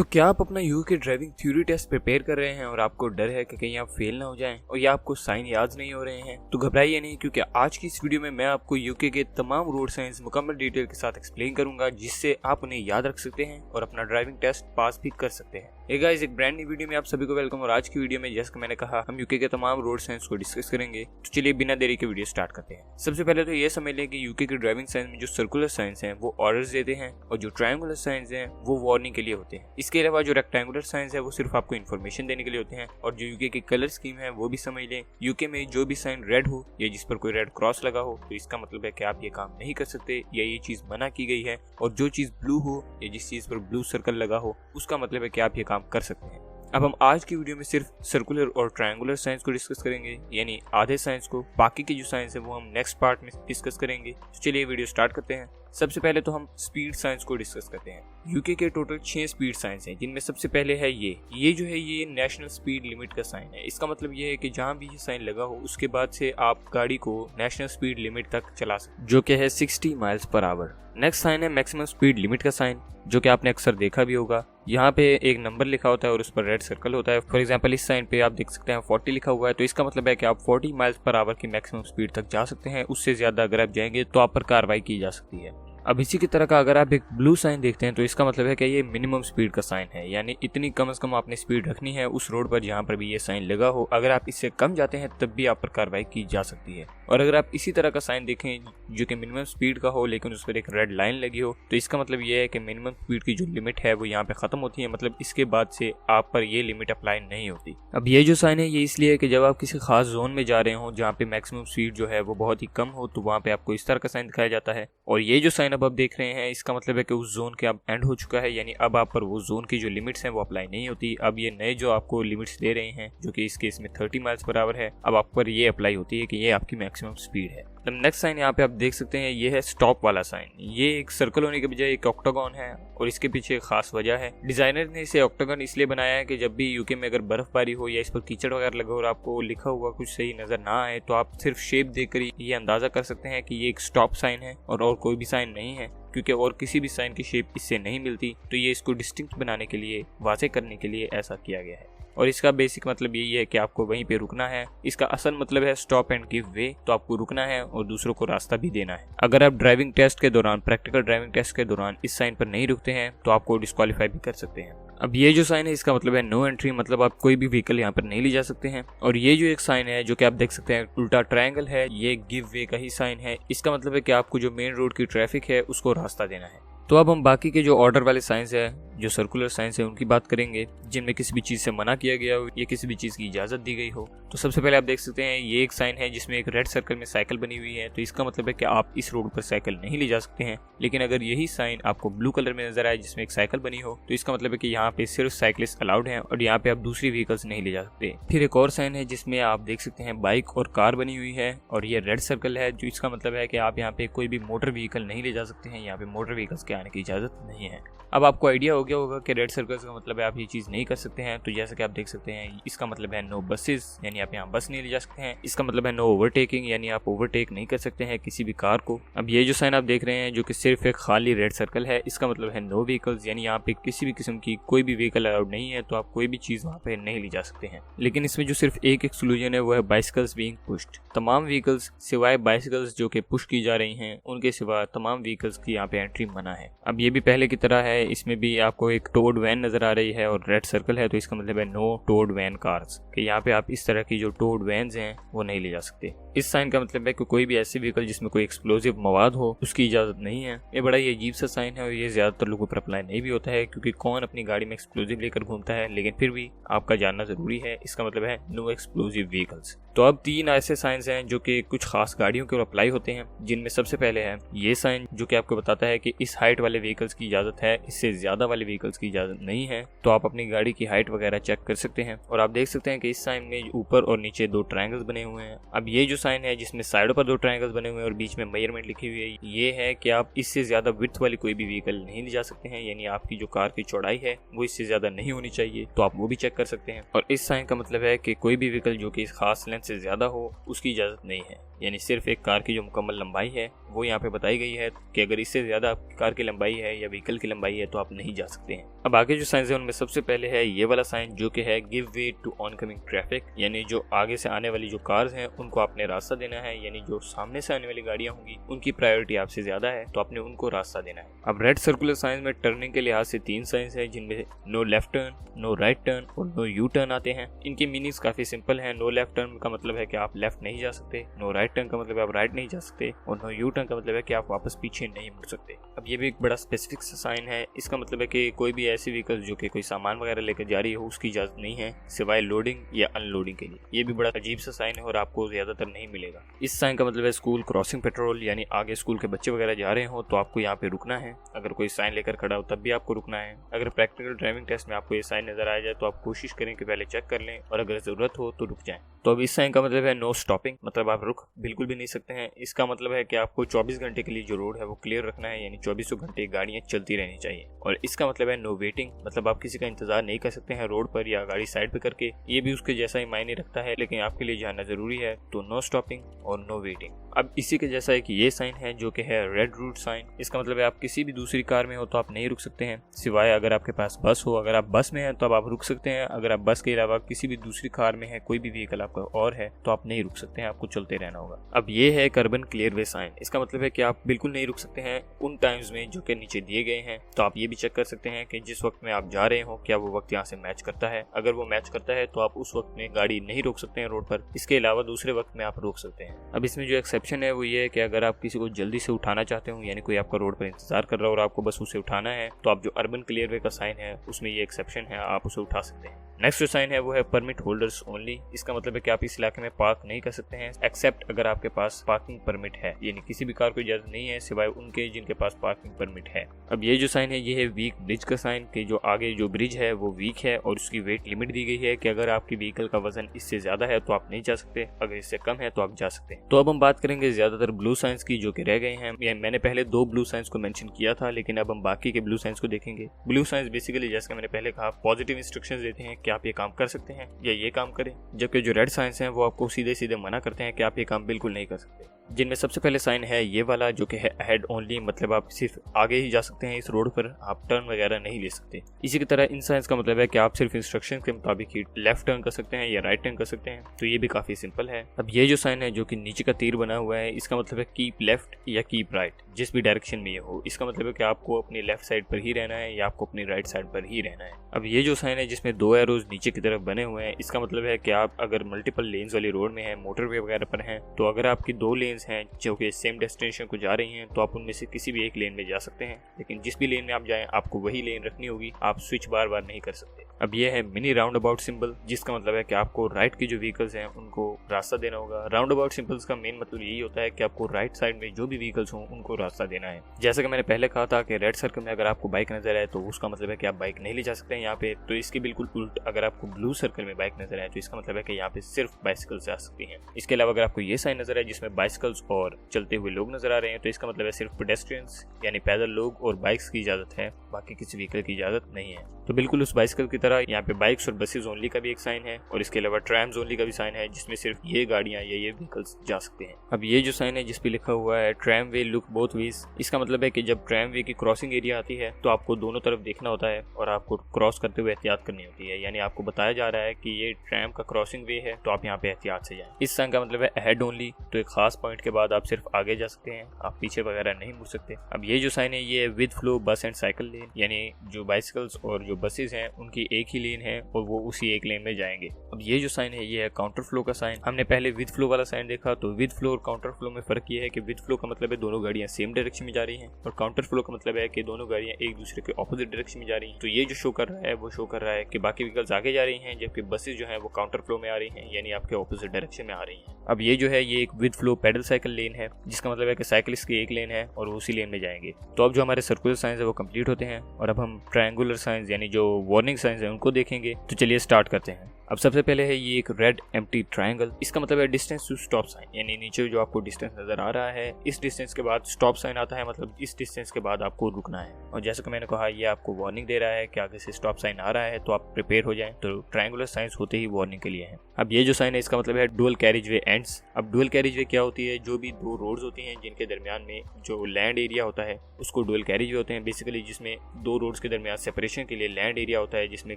तो क्या आप अपना UK driving theory test prepare कर रहे हैं और आपको डर है कि कहीं आप फेल ना हो जाएं और या आपको साइन याद नहीं हो रहे हैं? तो घबराइए नहीं, क्योंकि आज की इस वीडियो में मैं आपको यूके के तमाम रोड साइंस मुकम्मल डिटेल के साथ एक्सप्लेन करूंगा, जिससे आप उन्हें याद रख सकते हैं और अपना ड्राइविंग टेस्ट पास भी कर सकते हैं। हे गाइस, एक ब्रांड न्यू वीडियो में आप सभी को वेलकम। और आज की वीडियो में जैसे मैंने कहा, हम यूके के तमाम रोड साइंस को डिस्कस करेंगे। तो चलिए बिना देरी के वीडियो स्टार्ट करते हैं। सबसे पहले तो ये समझ लें कि यूके के ड्राइविंग साइंस में जो सर्कुलर साइंस हैं वो ऑर्डर्स देते हैं और जो ट्रायंगुलर साइंस हैं वो वार्निंग के लिए होते हैं। इसके अलावा जो रेक्टेंगुलर साइंस है वो सिर्फ आपको इन्फॉर्मेशन देने के लिए होते हैं। और जो यूके की कलर स्कीम है वो भी समझ लें, यूके में जो भी साइन रेड हो या जिस पर कोई रेड क्रॉस लगा हो तो इसका मतलब है कि आप ये काम नहीं कर सकते या ये चीज मना की गई है। और जो चीज ब्लू हो या जिस चीज पर ब्लू सर्कल लगा हो उसका मतलब है कि आप ये काम कर सकते हैं। अब हम आज की वीडियो में सिर्फ सर्कुलर और ट्रायंगुलर साइंस को डिस्कस करेंगे, यानी आधे साइंस को। बाकी की जो साइंस है वो हम नेक्स्ट पार्ट में डिस्कस करेंगे। तो चलिए वीडियो स्टार्ट करते हैं। सबसे पहले तो हम स्पीड साइंस को डिस्कस करते हैं। यूके के टोटल 6 स्पीड साइंस हैं, जिनमें सबसे पहले है ये जो है ये नेशनल स्पीड लिमिट का साइन है। इसका मतलब ये है कि जहां भी ये साइन लगा हो उसके बाद से आप गाड़ी को नेशनल स्पीड लिमिट तक चला सकते, जो कि है 60 miles per hour. Next sign है मैक्सिमम स्पीड लिमिट का साइन, जो कि आपने अक्सर देखा भी होगा। यहाँ पे एक नंबर लिखा होता है और उस पर रेड सर्कल होता है। फॉर एग्जांपल इस साइन पे आप देख सकते हैं 40 लिखा हुआ है, तो इसका मतलब है कि आप 40 माइल्स पर आवर की मैक्सिमम स्पीड तक जा सकते हैं। उससे ज्यादा अगर आप जाएंगे तो आप पर कार्रवाई की जा सकती है। अब इसी की तरह का अगर आप एक ब्लू साइन देखते हैं तो इसका मतलब है कि ये मिनिमम स्पीड का साइन है, यानी इतनी कम से कम आपने स्पीड रखनी है उस रोड पर जहाँ पर भी ये साइन लगा हो। अगर आप इससे कम जाते हैं तब भी आप पर कार्रवाई की जा सकती है। और अगर आप इसी तरह का साइन देखें जो कि मिनिमम स्पीड का हो लेकिन उस पर एक रेड लाइन लगी हो, तो इसका मतलब ये है कि मिनिमम स्पीड की जो लिमिट है वो यहाँ पे खत्म होती है, मतलब इसके बाद से आप पर ये लिमिट अप्लाई नहीं होती। अब ये जो साइन है ये इसलिए है कि जब आप किसी खास जोन में जा रहे हो जहाँ पे मैक्सिमम स्पीड जो है वो बहुत ही कम हो, तो वहाँ पे आपको इस तरह का साइन दिखाया जाता है। और ये जो साइन अब आप देख रहे हैं इसका मतलब है कि उस जोन के अब एंड हो चुका है, यानी अब आप पर वो जोन की जो लिमिट्स हैं वो अप्लाई नहीं होती। अब ये नए जो आपको लिमिट्स दे रहे हैं, जो कि इस केस में 30 माइल्स पर आवर है, अब आप पर ये अप्लाई होती है कि ये आपकी मैक्सिमम स्पीड है। तो नेक्स्ट साइन यहाँ पे आप देख सकते हैं ये है स्टॉप वाला साइन। ये एक सर्कल होने के बजाय एक ऑक्टागन है और इसके पीछे एक खास वजह है। डिजाइनर ने इसे ऑक्टागन इसलिए बनाया है कि जब भी यूके में अगर बर्फबारी हो या इस पर कीचड़ वगैरह लगा और आपको लिखा हुआ कुछ सही नजर ना आए तो आप सिर्फ शेप देखकर ये अंदाजा कर सकते हैं कि ये एक स्टॉप साइन है और कोई भी साइन नहीं है, क्योंकि और किसी भी साइन की शेप इससे नहीं मिलती। तो ये इसको डिस्टिंक्ट बनाने के लिए, वाज़ेह करने के लिए ऐसा किया गया है। और इसका बेसिक मतलब यही है कि आपको वहीं पे रुकना है। इसका असल मतलब है स्टॉप एंड गिव वे, तो आपको रुकना है और दूसरों को रास्ता भी देना है। अगर आप ड्राइविंग टेस्ट के दौरान, प्रैक्टिकल ड्राइविंग टेस्ट के दौरान इस साइन पर नहीं रुकते हैं तो आपको डिस्क्वालीफाई भी कर सकते हैं। अब ये जो साइन है इसका मतलब है नो एंट्री, मतलब आप कोई भी व्हीकल यहाँ पर नहीं ले जा सकते हैं। और ये जो एक साइन है जो कि आप देख सकते हैं उल्टा ट्रायंगल है, ये गिव वे का ही साइन है। इसका मतलब है कि आपको जो मेन रोड की ट्रैफिक है उसको रास्ता देना है। तो अब हम बाकी के जो ऑर्डर वाले साइंस है, जो सर्कुलर साइंस है, उनकी बात करेंगे, जिनमें किसी भी चीज़ से मना किया गया हो या किसी भी चीज़ की इजाज़त दी गई हो। तो सबसे पहले आप देख सकते हैं ये एक साइन है जिसमें एक रेड सर्कल में साइकिल बनी हुई है, तो इसका मतलब है कि आप इस रोड पर साइकिल नहीं ले जा सकते हैं। लेकिन अगर यही साइन आपको ब्लू कलर में नजर आए जिसमें एक साइकिल बनी हो तो इसका मतलब है कि यहाँ पे सिर्फ साइकिलिस्ट अलाउड हैं और यहाँ पे आप दूसरी व्हीकल्स नहीं ले जा सकते। फिर एक और साइन है जिसमें आप देख सकते हैं बाइक और कार बनी हुई है और ये रेड सर्कल है, जो इसका मतलब है कि आप यहाँ पे कोई भी मोटर व्हीकल नहीं ले जा सकते हैं, यहाँ पे मोटर व्हीकल्स के आने की इजाज़त नहीं है। अब आपको आइडिया हो गया होगा कि रेड सर्कल्स का मतलब है आप ये चीज़ नहीं कर सकते हैं। तो जैसा कि आप देख सकते हैं इसका मतलब है नो बसेस, यानी आप यहाँ बस नहीं ले जा सकते हैं। इसका मतलब है नो ओवरटेकिंग, यानी आप ओवरटेक नहीं कर सकते हैं किसी भी कार को। अब ये जो साइन आप देख रहे हैं जो कि सिर्फ एक खाली रेड सर्कल है, इसका मतलब है नो व्हीकल्स, यानी यहाँ पे किसी भी किस्म की कोई भी व्हीकल अलाउड नहीं है, तो आप कोई भी चीज़ वहाँ पे नहीं ले जा सकते हैं। लेकिन इसमें जो सिर्फ एक एक्सक्लूजन है वो है बाइसिकल्स बीइंग पुश्ड। तमाम व्हीकल्स सिवाय बाइसिकल्स जो कि पुश की जा रही हैं उनके सिवा तमाम व्हीकल्स की यहाँ पे एंट्री मना है। अब ये भी पहले की तरह है, इसमें भी आपको एक टोड वैन नजर आ रही है और रेड सर्कल है, तो इसका मतलब है नो टोड वैन कार्स, कि यहाँ पे आप इस तरह की जो टोड वैन्स हैं वो नहीं ले जा सकते। इस साइन का मतलब है कि कोई भी ऐसी व्हीकल जिसमें कोई एक्सप्लोजिव मवाद हो उसकी इजाजत नहीं है। ये बड़ा ही अजीब सा साइन है और ये ज्यादातर लोगों पर अप्लाई नहीं भी होता है, क्योंकि कौन अपनी गाड़ी में एक्सप्लोजिव लेकर घूमता है, लेकिन फिर भी आपका जानना जरूरी है। इसका मतलब है नो एक्सप्लोजिव व्हीकल्स। तो अब 3 ऐसे साइंस हैं जो कि कुछ खास गाड़ियों के ऊपर अप्लाई होते हैं, जिनमें सबसे पहले है ये साइन जो कि आपको बताता है कि इस हाइट वाले व्हीकल्स की इजाजत है, इससे ज्यादा वाले व्हीकल्स की इजाजत नहीं है। तो आप अपनी गाड़ी की हाइट वगैरह चेक कर सकते हैं। और आप देख सकते हैं कि इस साइन में ऊपर और नीचे 2 ट्रायंगल्स बने हुए हैं। अब ये जो साइन है जिसमें साइडों पर 2 ट्रायंगल्स बने हुए हैं और बीच में मेजरमेंट लिखी हुई है, ये है कि आप इससे ज्यादा विड्थ वाली कोई भी व्हीकल नहीं ले जा सकते हैं, यानी आपकी जो कार की चौड़ाई है वो इससे ज्यादा नहीं होनी चाहिए, तो आप वो भी चेक कर सकते हैं। और इस साइन का मतलब है कि कोई भी व्हीकल जो कि इस खास लेंथ से ज्यादा हो उसकी इजाजत नहीं है, यानी सिर्फ एक कार की जो मुकम्मल लंबाई है वो यहाँ पे बताई गई है कि अगर इससे ज़्यादा आपकी कार की लंबाई है या व्हीकल की लंबाई है तो आप नहीं जा सकते हैं। अब आगे जो साइन है उनमें सबसे पहले है ये वाला साइन जो कि है give way to oncoming traffic, यानी जो आगे से आने वाली जो कार्स हैं उनको आपने रास्ता देना है, यानी जो सामने से आने वाली गाड़ियां होंगी उनकी प्रायोरिटी आपसे ज्यादा है तो आपने उनको रास्ता देना है। अब रेड सर्कुलर साइन में टर्निंग के लिहाज से 3 साइंस है जिनमें no left turn, no right turn और नो यू टर्न आते हैं। इनकी मीनिंग्स काफी सिंपल है। नो लेफ्ट टर्न का मतलब है कि आप लेफ्ट नहीं जा सकते, नो राइट टर्न का मतलब है आप राइट नहीं जा सकते और नो यू टर्न का मतलब है कि आप वापस पीछे नहीं मुड़ सकते। अब ये भी एक बड़ा स्पेसिफिक सा साइन है। इसका मतलब है कि कोई भी ऐसी व्हीकल जो कि कोई सामान वगैरह लेकर जा रही हो उसकी इजाजत नहीं है सिवाय लोडिंग या अनलोडिंग के लिए। ये भी बड़ा अजीब सा साइन है और आपको ज्यादातर नहीं मिलेगा। इस साइन का मतलब है स्कूल क्रॉसिंग पेट्रोल, यानी आगे स्कूल के बच्चे वगैरह जा रहे हो तो आपको यहाँ पे रुकना है। अगर कोई साइन लेकर खड़ा हो तब भी आपको रुकना है। अगर प्रैक्टिकल ड्राइविंग टेस्ट में आपको ये साइन नजर आ जाए तो आप कोशिश करें कि पहले चेक कर लें और अगर जरूरत हो तो रुक जाएं। तो अब इस साइन का मतलब है नो स्टॉपिंग, मतलब आप रुक बिल्कुल भी नहीं सकते हैं। इसका मतलब है कि आपको 24 घंटे के लिए जो रोड है वो क्लियर रखना है, यानी 24 घंटे गाड़ियां चलती रहनी चाहिए। और इसका मतलब है नो वेटिंग, मतलब आप किसी का इंतजार नहीं कर सकते हैं रोड पर या गाड़ी साइड पे करके। ये भी उसके जैसा ही मायने रखता है लेकिन आपके लिए जानना जरूरी है। तो नो स्टॉपिंग और नो वेटिंग। अब इसी के जैसा एक ये साइन है जो कि है रेड रूट साइन। इसका मतलब है आप किसी भी दूसरी कार में हो तो आप नहीं रुक सकते हैं सिवाय अगर आपके पास बस हो। अगर आप बस में हैं तो आप रुक सकते हैं। अगर आप बस के अलावा किसी भी दूसरी कार में है, कोई भी व्हीकल आपका और है तो आप नहीं रुक सकते हैं, आपको चलते रहना होगा। अब ये है अर्बन क्लियर वे साइन। इसका मतलब है कि आप बिल्कुल नहीं रुक सकते हैं उन टाइम्स में जो कि नीचे दिए गए हैं। तो आप ये भी चेक कर सकते हैं कि जिस वक्त में आप जा रहे हो क्या वो वक्त यहाँ से मैच करता है। अगर वो मैच करता है तो आप उस वक्त में गाड़ी नहीं रोक सकते हैं रोड पर। इसके अलावा दूसरे वक्त में आप रोक सकते हैं। अब इसमें जो एक्सेप्शन है वो ये है कि अगर आप किसी को जल्दी से उठाना चाहते हो, यानी कोई आपका रोड पर इंतजार कर रहा हो और आपको बस उसे उठाना है, तो आप जो अर्बन क्लियर वे का साइन है उसमें ये एक्सेप्शन है, आप उसे उठा सकते हैं। नेक्स्ट जो साइन है वो है परमिट होल्डर्स ओनली। इसका मतलब है कि आप इस इलाके में पार्क नहीं कर सकते हैं एक्सेप्ट अगर आपके पास पार्किंग परमिट है, यानी किसी भी कार को इजाजत नहीं है सिवाय उनके जिनके पास पार्किंग परमिट है। अब ये जो साइन है ये है वीक ब्रिज का साइन, कि जो आगे जो ब्रिज है वो वीक है और उसकी वेट लिमिट दी गई है कि अगर आपकी व्हीकल का वजन इससे ज्यादा है तो आप नहीं जा सकते, अगर इससे कम है तो आप जा सकते हैं। तो अब हम बात करेंगे ज्यादातर ब्लू साइंस की जो कि रह गए हैं। मैंने पहले 2 ब्लू साइंस को मेंशन किया था लेकिन अब हम बाकी के ब्लू साइंस को देखेंगे। ब्लू साइंस बेसिकली जैसे मैंने पहले कहा पॉजिटिव इंस्ट्रक्शंस देते हैं कि आप ये काम कर सकते हैं या ये काम करें, जबकि जो रेड साइंस हैं वो आपको सीधे सीधे मना करते हैं कि आप ये काम बिल्कुल नहीं कर सकते। जिनमें सबसे पहले साइन है ये वाला जो कि है अहेड ओनली, मतलब आप सिर्फ आगे ही जा सकते हैं इस रोड पर, आप टर्न वगैरह नहीं ले सकते। इसी की तरह इन साइंस का मतलब है कि आप सिर्फ इंस्ट्रक्शन के मुताबिक ही लेफ्ट टर्न कर सकते हैं या राइट टर्न कर सकते हैं। तो ये भी काफी सिंपल है। अब ये जो साइन है जो कि नीचे का तीर बना हुआ है, इसका मतलब है कीप लेफ्ट या कीप राइट, जिस भी डायरेक्शन में ये हो। इसका मतलब है कि आपको अपनी लेफ्ट साइड पर ही रहना है या आपको अपनी राइट साइड पर ही रहना है। अब ये जो साइन है जिसमें 2 एरोज नीचे की तरफ बने हुए हैं, इसका मतलब है कि आप अगर मल्टीपल लेन्स वाली रोड में है, मोटरवे वगैरह पर हैं, तो अगर आपकी 2 लेन्स हैं जो कि सेम डेस्टिनेशन को जा रही हैं तो आप उनमें से किसी भी एक लेन में जा सकते हैं, लेकिन जिस भी लेन में आप जाएं आपको वही लेन रखनी होगी, आप स्विच बार बार नहीं कर सकते। अब ये है मिनी राउंड अबाउट सिंबल, जिसका मतलब है कि आपको राइट की जो व्हीकल्स हैं उनको रास्ता देना होगा। राउंड अबाउट सिंबल्स का मेन मतलब यही होता है कि आपको राइट साइड में जो भी व्हीकल्स हों उनको रास्ता देना है। जैसा कि मैंने पहले कहा था कि रेड सर्कल में अगर आपको बाइक नजर आए तो उसका मतलब है कि आप बाइक नहीं ले जा सकते हैं यहाँ पे, तो इसके बिल्कुल उल्ट अगर आपको ब्लू सर्कल में बाइक नजर आए तो इसका मतलब है कि यहाँ पे सिर्फ बाइसिकल से आ सकती हैं। इसके अलावा अगर आपको ये साइन नजर आए जिसमें बाइसिकल्स और चलते हुए लोग नजर आ रहे हैं तो इसका मतलब है सिर्फ पेडेस्ट्रियंस यानी पैदल लोग और बाइक्स की इजाजत है, बाकी किसी व्हीकल की इजाजत नहीं है। तो बिल्कुल उस बाइसिकल की तरह यहाँ पे बाइक्स और बसेज ओनली का भी एक साइन है और इसके अलावा ट्रैम्स ओनली का भी साइन है जिसमें सिर्फ ये गाड़ियां या ये व्हीकल्स जा सकते हैं। अब ये जो साइन है जिस पे लिखा हुआ है ट्रैम वे लुक बोथ वेज, इसका मतलब है कि जब ट्रैम वे की क्रॉसिंग एरिया आती है तो आपको दोनों तरफ देखना होता है और आपको क्रॉस करते हुए एहतियात करनी होती है, यानी आपको बताया जा रहा है कि ये ट्रैम का क्रॉसिंग वे है तो आप यहाँ पे एहतियात से जाएं। इस साइन का मतलब है अहेड ओनली, तो एक खास पॉइंट के बाद आप सिर्फ आगे जा सकते हैं, आप पीछे वगैरह नहीं मुड़ सकते। अब ये जो साइन है ये विद फ्लो बस एंड साइकिल लेन, यानी जो बाइसिकल्स और जो बसेज हैं उनकी एक ही लेन है और वो उसी एक लेन में जाएंगे। अब ये जो साइन है ये है काउंटर फ्लो का साइन। हमने पहले विद फ्लो वाला साइन देखा, तो विद फ्लो और काउंटर फ्लो में फर्क ये है कि विद फ्लो का मतलब है दोनों गाड़ियां सेम डायरेक्शन में जा रही हैं और काउंटर फ्लो का मतलब है कि दोनों गाड़ियां एक दूसरे के ऑपोजिट डायरेक्शन में जा रही हैं। तो ये जो शो कर रहा है वो शो कर रहा है कि बाकी व्हीकल्स आगे जा रही हैं जबकि बसेज जो है वो काउंटर फ्लो में आ रही हैं, यानी आपके ऑपोजिट डायरेक्शन में आ रही हैं। अब ये जो है ये एक विद फ्लो पैडल साइकिल लेन है, जिसका मतलब है कि साइकिलिस्ट की एक लेन है और उसी लेन में जाएंगे। तो अब जो हमारे सर्कुलर साइंस है वो कंप्लीट होते हैं और अब हम ट्रायंगुलर साइंस यानी जो वार्निंग साइंस है उनको देखेंगे। तो चलिए स्टार्ट करते हैं। अब सबसे पहले है ये एक रेड एम्प्टी ट्रायंगल। इसका मतलब है डिस्टेंस टू स्टॉप साइन, यानी नीचे जो आपको डिस्टेंस नजर आ रहा है इस डिस्टेंस के बाद स्टॉप साइन आता है, मतलब इस डिस्टेंस के बाद आपको रुकना है। और जैसा कि मैंने कहा ये आपको वार्निंग दे रहा है कि आगे से स्टॉप साइन आ रहा है, तो आप प्रिपेयर हो जाएं। तो ट्रायंगुलर साइंस होते ही वार्निंग के लिए है। अब ये जो साइन है इसका मतलब है डुअल कैरिज वे एंड्स। अब डुअल कैरिज वे क्या होती है? जो भी दो रोड्स होती हैं जिनके दरमियान में जो लैंड एरिया होता है उसको डुअल कैरिज वे होते हैं। बेसिकली जिसमें दो रोड्स के दरमियान सेपरेशन के लिए लैंड एरिया होता है, जिसमें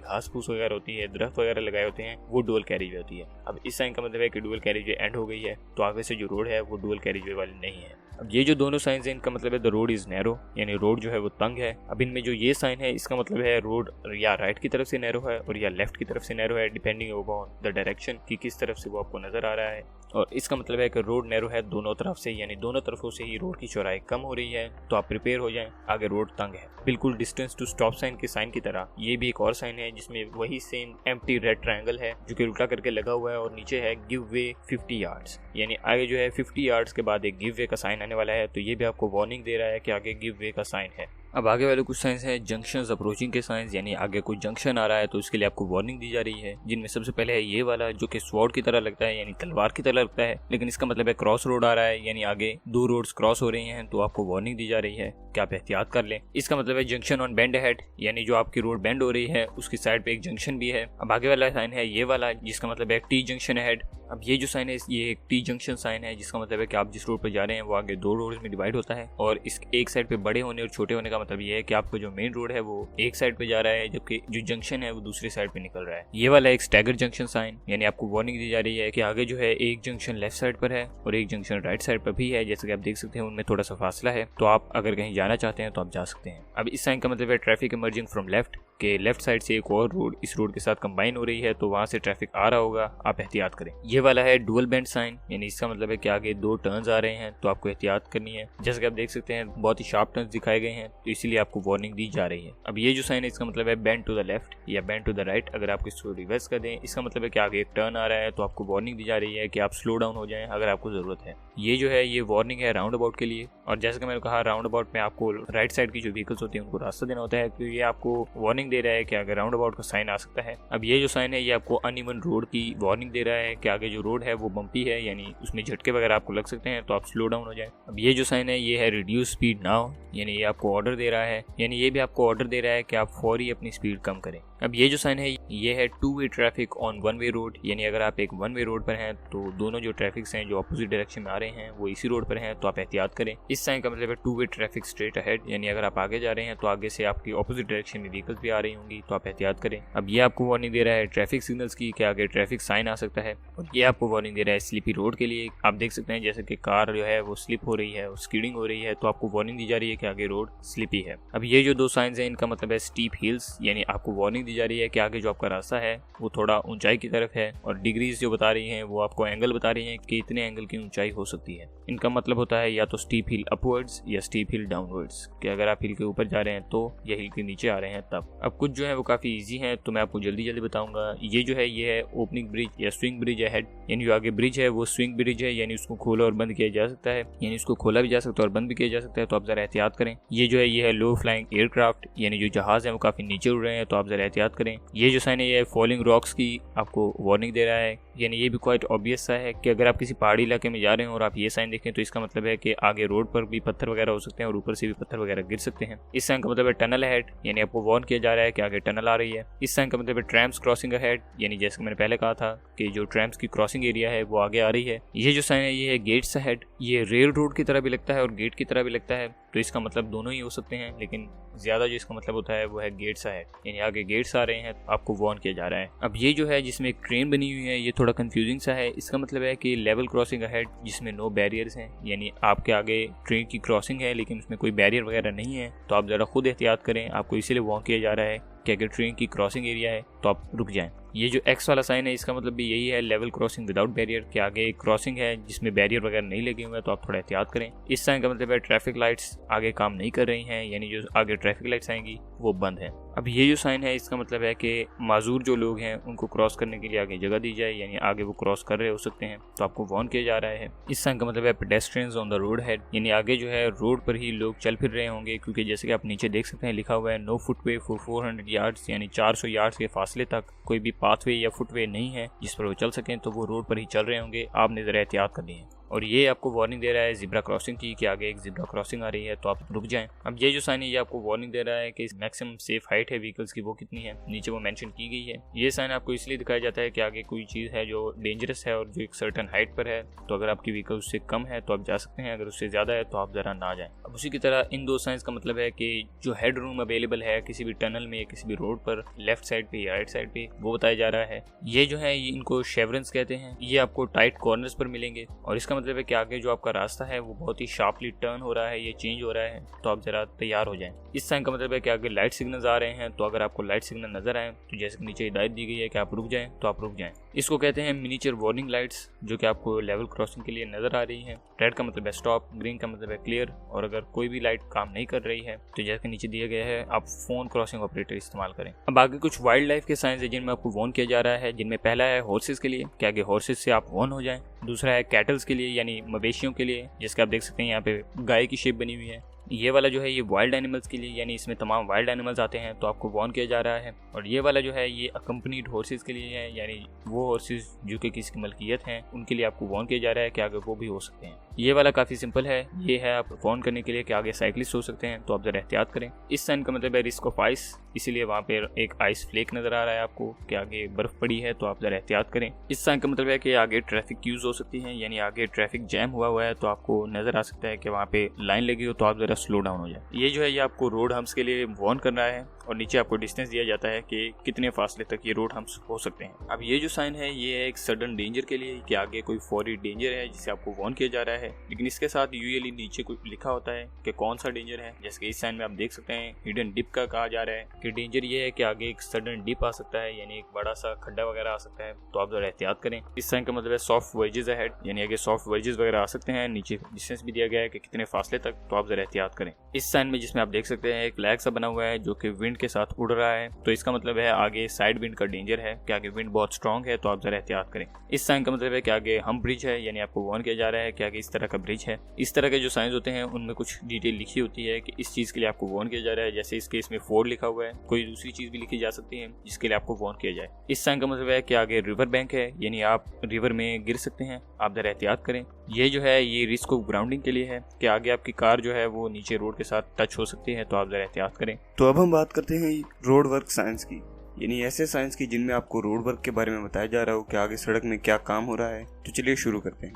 घास फूस वगैरह होती है, दरख्त वगैरह लगाए होते हैं, वो डुअल कैरिज वे होती है। अब इस साइन का मतलब है कि डुअल कैरिज वे एंड हो गई है, तो आगे से जो रोड है वो डुअल कैरिज वे वाली नहीं है। अब ये जो दोनों साइंस हैं इनका मतलब है द रोड इज नैरो, यानी रोड जो है वो तंग है। अब इनमें जो ये साइन है इसका मतलब है रोड या राइट की तरफ से नैरो है और या लेफ्ट की तरफ से नैरो है, डिपेंडिंग अपॉन द डायरेक्शन कि किस तरफ से वो आपको नजर आ रहा है। और इसका मतलब है कि रोड नैरो है दोनों तरफ से, यानी दोनों तरफों से ही रोड की चौड़ाई कम हो रही है, तो आप प्रिपेयर हो जाएं, आगे रोड तंग है। बिल्कुल डिस्टेंस टू स्टॉप साइन के साइन की तरह ये भी एक और साइन है जिसमें वही सेम एम्प्टी रेड ट्रायंगल है जो कि उल्टा करके लगा हुआ है और नीचे है गिव वे 50 यार्ड्स, यानी आगे जो है 50 यार्ड्स के बाद एक गिव वे का साइन आने वाला है। तो ये भी आपको वार्निंग दे रहा है कि आगे गिव वे का साइन है। अब आगे वाले कुछ साइंस हैं जंक्शंस अप्रोचिंग के साइंस, यानी आगे कोई जंक्शन आ रहा है तो उसके लिए आपको वार्निंग दी जा रही है, जिनमें सबसे पहले है ये वाला जो कि स्वॉर्ड की तरह लगता है, यानी तलवार की तरह लगता है, लेकिन इसका मतलब है क्रॉस रोड आ रहा है, यानी आगे दो रोड्स क्रॉस हो रही हैं, तो आपको वार्निंग दी जा रही है कि आप एहतियात कर लें। इसका मतलब है जंक्शन ऑन बेंड हेड, यानी जो आपकी रोड बेंड हो रही है उसकी साइड पे एक जंक्शन भी है। अब आगे वाला साइन है ये वाला जिसका मतलब है टी जंक्शन हेड। अब ये जो साइन है ये एक टी जंक्शन साइन है, जिसका मतलब है कि आप जिस रोड पर जा रहे हैं वो आगे दो रोड्स में डिवाइड होता है, और इस एक साइड पे बड़े होने और छोटे होने का मतलब ये है कि आपको जो मेन रोड है वो एक साइड पे जा रहा है जबकि जो जंक्शन है वो दूसरी साइड पे निकल रहा है। ये वाला एक स्टैगर जंक्शन साइन, यानी आपको वार्निंग दी जा रही है कि आगे जो है एक जंक्शन लेफ्ट साइड पर है और एक जंक्शन राइट साइड पर भी है, जैसे कि आप देख सकते हैं उनमें थोड़ा सा फासला है, तो आप अगर कहीं जाना चाहते हैं तो आप जा सकते हैं। अब इस साइन का मतलब है ट्रैफिक इमर्जिंग फ्रॉम लेफ्ट, के लेफ्ट साइड से एक और रोड इस रोड के साथ कंबाइन हो रही है, तो वहां से ट्रैफिक आ रहा होगा, आप एहतियात करें। ये वाला है डुअल बेंड साइन, यानी इसका मतलब है कि आगे दो टर्न्स आ रहे हैं तो आपको एहतियात करनी है। जैसे कि आप देख सकते हैं बहुत ही शार्प टर्न्स दिखाए गए हैं, तो इसीलिए आपको वार्निंग दी जा रही है। अब ये जो साइन है इसका मतलब है बेंड टू द लेफ्ट या बेंड टू द राइट। अगर आप इसको रिवर्स कर दें इसका मतलब है कि आगे एक टर्न आ रहा है, तो आपको वार्निंग दी जा रही है कि आप स्लो डाउन हो जाएं अगर आपको जरूरत है। ये जो है ये वार्निंग है राउंड अबाउट के लिए, और जैसे कि मैंने कहा राउंड अबाउट में आपको राइट साइड की जो व्हीकल्स होती हैं उनको रास्ता देना होता है, तो ये आपको वार्निंग दे रहा है कि अगर राउंड अबाउट का साइन आ सकता है। अब ये जो साइन है ये आपको अनइवन रोड की वार्निंग दे रहा है कि आगे जो रोड है वो बम्पी है, यानी उसमें झटके वगैरह आपको लग सकते हैं, तो आप स्लो डाउन हो जाएं। अब ये जो साइन है ये है रिड्यूस स्पीड नाउ, यानी ये आपको ऑर्डर दे रहा है, यानी ये भी आपको ऑर्डर दे रहा है कि आप फौरी अपनी स्पीड कम करें। अब ये जो साइन है ये है two way traffic on one way road, यानी अगर आप एक वन वे रोड पर हैं तो दोनों जो ट्रैफिक्स हैं जो अपोजिट डायरेक्शन में आ रहे हैं वो इसी रोड पर हैं, तो आप एहतियात करें। इस साइन का मतलब है two way traffic straight ahead, यानी अगर आप आगे जा रहे हैं तो आगे से आपकी अपोजिट डायरेक्शन में व्हीकल्स भी आ रही होंगी, तो आप एहतियात करें। अब ये आपको वार्निंग दे रहा है ट्रैफिक सिग्नल्स की कि आगे ट्रैफिक साइन आ सकता है, और ये आपको वार्निंग दे रहा है स्लिपी रोड के लिए। आप देख सकते हैं जैसे कि कार जो है वो स्लिप हो रही है और स्कीडिंग हो रही है, तो आपको वार्निंग दी जा रही है कि आगे रोड स्लिपी है। अब ये जो दो साइंस हैं इनका मतलब है स्टीप हिल्स, यानी आपको वार्निंग दी जा रही है कि आगे जो आपका रास्ता है वो थोड़ा ऊंचाई की तरफ है, और डिग्रीज जो बता रही हैं वो आपको एंगल बता रही हैं कि इतने एंगल की ऊंचाई हो सकती है। इनका मतलब होता है या तो स्टीप हिल अपवर्ड्स या स्टीप हिल डाउनवर्ड्स, कि अगर आप हिल के ऊपर जा रहे हैं तो या हिल के नीचे आ रहे हैं तब। अब कुछ जो है वो काफी इजी हैं, तो मैं आपको जल्दी जल्दी बताऊंगा। ये जो है ये है ओपनिंग ब्रिज या स्विंग ब्रिज अहेड, यानी जो आगे ब्रिज है वो स्विंग ब्रिज है, यानी उसको खोला और बंद किया जा सकता है, यानी उसको खोला भी जा सकता है और बंद भी किया जा सकता है, तो आप जरा एहतियात करें। ये जो है ये है लो फ्लाइंग एयरक्राफ्ट, यानी जो जहाज है वो काफी नीचे उड़ रहे हैं, तो आप जरा एहतियात करें। ये जो साइन है ये फॉलिंग रॉक्स की आपको वार्निंग दे रहा है, यानी ये भी क्वाइट ऑब्वियस सा है कि अगर आप किसी पहाड़ी इलाके में जा रहे हैं और आप ये साइन देखें तो इसका मतलब है कि आगे रोड पर भी पत्थर वगैरह हो सकते हैं और ऊपर से भी पत्थर वगैरह गिर सकते हैं। इस साइन का मतलब है टनल अहेड, यानी आपको वार्न किया जा रहा है कि आगे टनल आ रही है। इस साइन का मतलब है ट्रैम्स क्रॉसिंग अहेड, यानी जैसे मैंने पहले कहा था कि जो ट्रैम्स की क्रॉसिंग एरिया है वो आगे आ रही है। ये जो साइन है ये है गेट्स अहेड, ये रेल रोड की तरह भी लगता है और गेट की तरह भी लगता है, तो इसका मतलब दोनों ही हो सकते हैं, लेकिन ज्यादा जो इसका मतलब होता है वो है गेट्स अहेड, यानी आगे गेट्स आ रहे हैं, आपको वार्न किया जा रहा है। अब ये जो है जिसमें एक ट्रेन बनी हुई है ये थोड़ा कंफ्यूजिंग सा है। इसका मतलब है कि लेवल क्रॉसिंग अहेड जिसमें नो बैरियर्स हैं, यानी आपके आगे ट्रेन की क्रॉसिंग है लेकिन उसमें कोई बैरियर वगैरह नहीं है, तो आप जरा खुद एहतियात करें। आपको इसीलिए वार्न किया जा रहा है कि अगर ट्रेन की क्रॉसिंग एरिया है तो आप रुक जाएं। ये जो एक्स वाला साइन है इसका मतलब भी यही है, लेवल क्रॉसिंग विदाउट बैरियर, के आगे एक क्रॉसिंग है जिसमें बैरियर वगैरह नहीं लगे हुए हैं, तो आप थोड़ा एहतियात करें। इस साइन का मतलब है ट्रैफिक लाइट्स आगे काम नहीं कर रही हैं, यानी जो आगे ट्रैफिक लाइट्स आएंगी वो बंद है। अब ये जो साइन है इसका मतलब है कि माजूर जो लोग हैं उनको क्रॉस करने के लिए आगे जगह दी जाए, यानी आगे वो क्रॉस कर रहे हो सकते हैं, तो आपको वार्न किया जा रहा है। इस साइन का मतलब है pedestrians on the road head, यानी आगे जो है रोड पर ही लोग चल फिर रहे होंगे, क्योंकि जैसे कि आप नीचे देख सकते हैं लिखा हुआ है नो फुटवे फॉर 400 यार्ड्स, यानी 400 यार्ड्स के फासले तक कोई भी पाथवे या फुटवे नहीं है जिस पर वो चल सकें, तो वो रोड पर ही चल रहे होंगे, आपने जरा एहतियात करनी है। और ये आपको वार्निंग दे रहा है जिब्रा क्रॉसिंग की कि आगे एक जिब्रा क्रॉसिंग आ रही है, तो आप रुक जाएं। अब ये जो साइन है ये आपको वार्निंग दे रहा है कि मैक्सिमम सेफ हाइट है व्हीकल्स की वो कितनी है, नीचे वो मेंशन की गई है। ये साइन आपको इसलिए दिखाया जाता है कि आगे कोई चीज़ है जो डेंजरस है और जो एक सर्टन हाइट पर है, तो अगर आपकी व्हीकल उससे कम है तो आप जा सकते हैं, अगर उससे ज़्यादा है तो आप ज़रा ना जाएं। अब उसी की तरह इन दो साइंस का मतलब है कि जो हेड रूम अवेलेबल है किसी भी टनल में या किसी भी रोड पर लेफ्ट साइड पे या राइट साइड पे, वो बताया जा रहा है। ये जो है इनको शेवरन्स कहते हैं, ये आपको टाइट कॉर्नर्स पर मिलेंगे, और इसका मतलब है कि आगे जो आपका रास्ता है वो बहुत ही शार्पली टर्न हो रहा है, ये चेंज हो रहा है, तो आप जरा तैयार हो जाएं। इस साइन का मतलब है कि आगे लाइट सिग्नल्स आ रहे हैं, तो अगर आपको लाइट सिग्नल नजर आए तो जैसे कि नीचे हिदायत दी गई है कि आप रुक जाएं, तो आप रुक जाएं। इसको कहते हैं मिनीचर वार्निंग लाइट्स, जो कि आपको लेवल क्रॉसिंग के लिए नजर आ रही है। रेड का मतलब है स्टॉप, ग्रीन का मतलब है क्लियर, और अगर कोई भी लाइट काम नहीं कर रही है तो जैसे नीचे दिया गया है आप फोन क्रॉसिंग ऑपरेटर इस्तेमाल करें। अब आगे कुछ वाइल्ड लाइफ के साइंस है जिनमें आपको वार्न किया जा रहा है, जिनमें पहला है हॉर्सेस के लिए कि आगे हॉर्सेस से आप वार्न हो जाएं। दूसरा है कैटल्स के लिए यानी मवेशियों के लिए, जिसका आप देख सकते हैं यहाँ पे गाय की शेप बनी हुई है। ये वाला जो है ये वाइल्ड एनिमल्स के लिए, यानी इसमें तमाम वाइल्ड एनिमल्स आते हैं, तो आपको वार्न किया जा रहा है। और ये वाला जो है ये अकम्पनीड हॉर्सेस के लिए है, यानी वो हॉर्सेस जो कि किसी की मलकियत हैं उनके लिए आपको वार्न किया जा रहा है कि आगे वो भी हो सकते हैं। ये वाला काफ़ी सिंपल है, ये है आप वार्न करने के लिए कि आगे साइकिलिस्ट हो सकते हैं, तो आप जरा एहतियात करें। इस साइन का मतलब है रिस्क ऑफ आइस, इसीलिए वहाँ पे एक आइस फ्लेक नजर आ रहा है आपको कि आगे बर्फ पड़ी है, तो आप जरा एहतियात करें। इस साइन का मतलब है कि आगे ट्रैफिक क्यूज हो सकती है, यानी आगे ट्रैफिक जैम हुआ है, तो आपको नजर आ सकता है कि वहाँ पे लाइन लगी हो, तो आप जरा स्लो डाउन हो जाए। ये जो है ये आपको रोड हम्प्स के लिए वार्न कर रहा है, और नीचे आपको डिस्टेंस दिया जाता है कि कितने फासले तक ये रोड हम्प्स हो सकते हैं। अब ये जो साइन है ये है एक सडन डेंजर के लिए कि आगे कोई फौरी डेंजर है जिसे आपको वार्न किया जा रहा है, लेकिन इसके साथ यूजुअली नीचे कुछ लिखा होता है कि कौन सा डेंजर है। जैसे कि इस साइन में आप देख सकते हैं हिडन डिप का कहा जा रहा है कि डेंजर ये है कि आगे एक सडन डिप आ सकता है, यानी एक बड़ा सा खड्डा वगैरह आ सकता है, तो आप जरा एहतियात करें। इस साइन का मतलब है सॉफ्ट वर्जेस अहेड, यानी आगे सॉफ्ट वर्जेस वगैरह आ सकते हैं। नीचे डिस्टेंस भी दिया गया है कि कितने फासले तक, तो आप जरा एहतियात करें। इस साइन में जिसमें आप देख सकते हैं एक फ्लैग सा बना हुआ है जो कि विंड के साथ उड़ रहा है, तो इसका मतलब है आगे साइड विंड का डेंजर है कि आगे विंड बहुत स्ट्रांग है, तो आप जरा एहतियात करें। इस साइन का मतलब है कि आगे हम ब्रिज है, यानी आपको वार्न किया जा रहा है कि आगे इस तरह का ब्रिज है। इस तरह के जो साइंस होते हैं उनमें कुछ डिटेल लिखी होती है कि इस चीज के लिए आपको वार्न किया जा रहा है। जैसे इस केस में 4 लिखा हुआ है, कोई दूसरी चीज भी लिखी जा सकती है जिसके लिए आपको वार्न किया जाए। इस साइन का मतलब है कि आगे रिवर बैंक है, यानी आप रिवर में गिर सकते हैं, आप जरा एहतियात करें। ये जो है ये रिस्क ऑफ ग्राउंडिंग के लिए है कि आगे आपकी कार जो है वो नीचे रोड के साथ टच हो सकती है, तो आप जरा एहतियात करें। तो अब हम बात करते हैं रोड वर्क साइंस की, यानी ऐसे साइंस की जिनमें आपको रोड वर्क के बारे में बताया जा रहा हो कि आगे सड़क में क्या काम हो रहा है। तो चलिए शुरू करते हैं।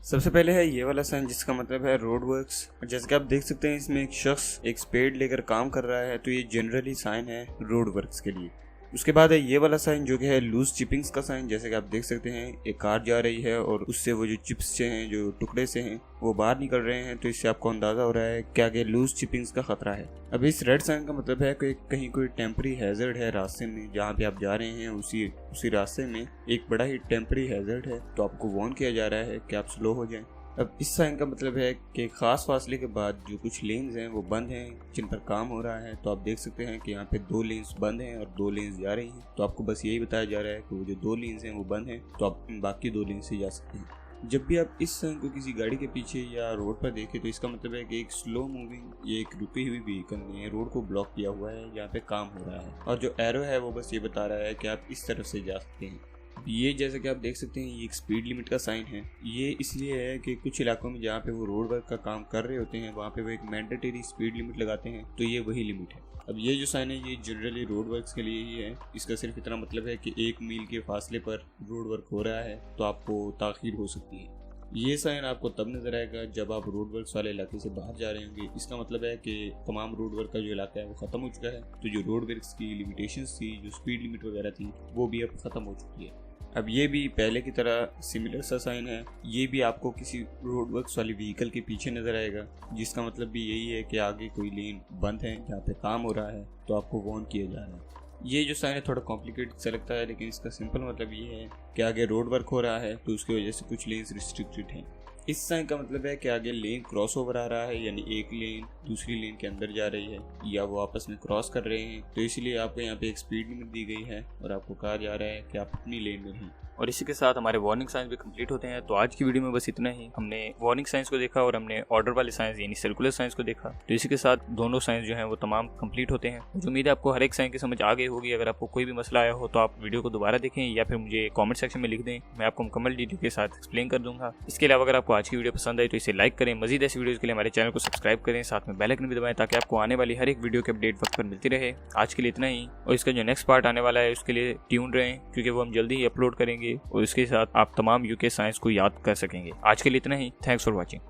सबसे पहले है ये वाला साइन जिसका मतलब है रोड वर्क्स। जैसे कि आप देख सकते हैं इसमें एक शख्स एक स्पेड लेकर काम कर रहा है, तो ये जनरली साइन है रोड वर्क्स के लिए। उसके बाद है ये वाला साइन जो कि है लूज चिपिंग्स का साइन। जैसे कि आप देख सकते हैं एक कार जा रही है और उससे वो जो चिप्स से हैं, जो टुकड़े से हैं, वो बाहर निकल रहे हैं, तो इससे आपको अंदाजा हो रहा है कि आगे लूज चिपिंग्स का खतरा है। अब इस रेड साइन का मतलब है कि कहीं कोई टेम्परी हैजर्ड है रास्ते में, जहाँ पे आप जा रहे हैं उसी रास्ते में एक बड़ा ही टेम्परी हैजर्ड है, तो आपको वार्न किया जा रहा है कि आप स्लो हो जाएं। अब इस साइन का मतलब है कि खास फासले के बाद जो कुछ लेन्स हैं वो बंद हैं जिन पर काम हो रहा है। तो आप देख सकते हैं कि यहाँ पे 2 लेन्स बंद हैं और 2 लेन्स जा रही हैं, तो आपको बस यही बताया जा रहा है कि वो जो 2 लेन्स हैं वो बंद हैं, तो आप बाकी 2 लेन्स से जा सकते हैं। जब भी आप इस साइन को किसी गाड़ी के पीछे या रोड पर देखें तो इसका मतलब है कि एक स्लो मूविंग, ये एक रुकी हुई व्हीकल ने है, रोड को ब्लॉक किया हुआ है, यहाँ पे काम हो रहा है, और जो एरो है वो बस ये बता रहा है कि आप इस तरफ से जा सकते हैं। ये जैसे कि आप देख सकते हैं ये एक स्पीड लिमिट का साइन है। ये इसलिए है कि कुछ इलाकों में जहाँ पे वो रोड वर्क का काम कर रहे होते हैं वहाँ पे वो एक मैंडेटरी स्पीड लिमिट लगाते हैं, तो ये वही लिमिट है। अब ये जो साइन है ये जनरली रोड वर्क्स के लिए ही है। इसका सिर्फ इतना मतलब है कि 1 मील के फासले पर रोड वर्क हो रहा है तो आपको ताखीर हो सकती है। ये साइन आपको तब नजर आएगा जब आप रोड वर्क्स वाले इलाके से बाहर जा रहे होंगे। इसका मतलब है कि तमाम रोड वर्क का जो इलाका है वो खत्म हो चुका है, तो जो रोड वर्क्स की लिमिटेशंस थी, जो स्पीड लिमिट वगैरह थी, वो भी अब खत्म हो चुकी है। अब ये भी पहले की तरह सिमिलर सा साइन है, ये भी आपको किसी रोड वर्क्स वाली व्हीकल के पीछे नजर आएगा, जिसका मतलब भी यही है कि आगे कोई लेन बंद है जहाँ पे काम हो रहा है, तो आपको वार्न किया जा रहा है। ये जो साइन है थोड़ा कॉम्प्लिकेटेड सा लगता है, लेकिन इसका सिंपल मतलब ये है कि आगे रोड वर्क हो रहा है तो उसकी वजह से कुछ लेन्स रिस्ट्रिक्टेड हैं। इस साइन का मतलब है कि आगे लेन क्रॉस ओवर आ रहा है, यानी एक लेन दूसरी लेन के अंदर जा रही है या वो आपस में क्रॉस कर रहे हैं, तो इसलिए आपको यहाँ पे एक स्पीड लिमिट दी गई है और आपको कहा जा रहा है कि आप अपनी लेन में रहें। और इसी के साथ हमारे वार्निंग साइंस भी कंप्लीट होते हैं। तो आज की वीडियो में बस इतना ही। हमने वार्निंग साइंस को देखा और हमने ऑर्डर वाले साइंस यानी सर्कुलर साइंस को देखा। तो इसी के साथ दोनों साइंस जो हैं वो तमाम कंप्लीट होते हैं। मुझे उम्मीद है आपको हर एक साइंस की समझ आ गई होगी। अगर आपको कोई भी मसला आया हो तो आप वीडियो को दोबारा देखें या फिर मुझे कॉमेंट सेक्शन में लिख दें, मैं आपको मुकम्मल डिटेल के साथ एक्सप्लेन कर दूंगा। इसके अलावा अगर आपको आज की वीडियो पसंद आई तो इसे लाइक करें। मजीद ऐसी वीडियोज़ के लिए हमारे चैनल को सब्सक्राइब करें, साथ में बेल आइकन भी दबाएं ताकि आपको आने वाली हर एक वीडियो की अपडेट वक्त पर मिलती रहे। आज के लिए इतना ही, और इसका जो नेक्स्ट पार्ट आने वाला है उसके लिए ट्यून रहें क्योंकि वो हम जल्दी ही अपलोड करेंगे और इसके साथ आप तमाम यूके साइंस को याद कर सकेंगे। आज के लिए इतना ही। Thanks for watching.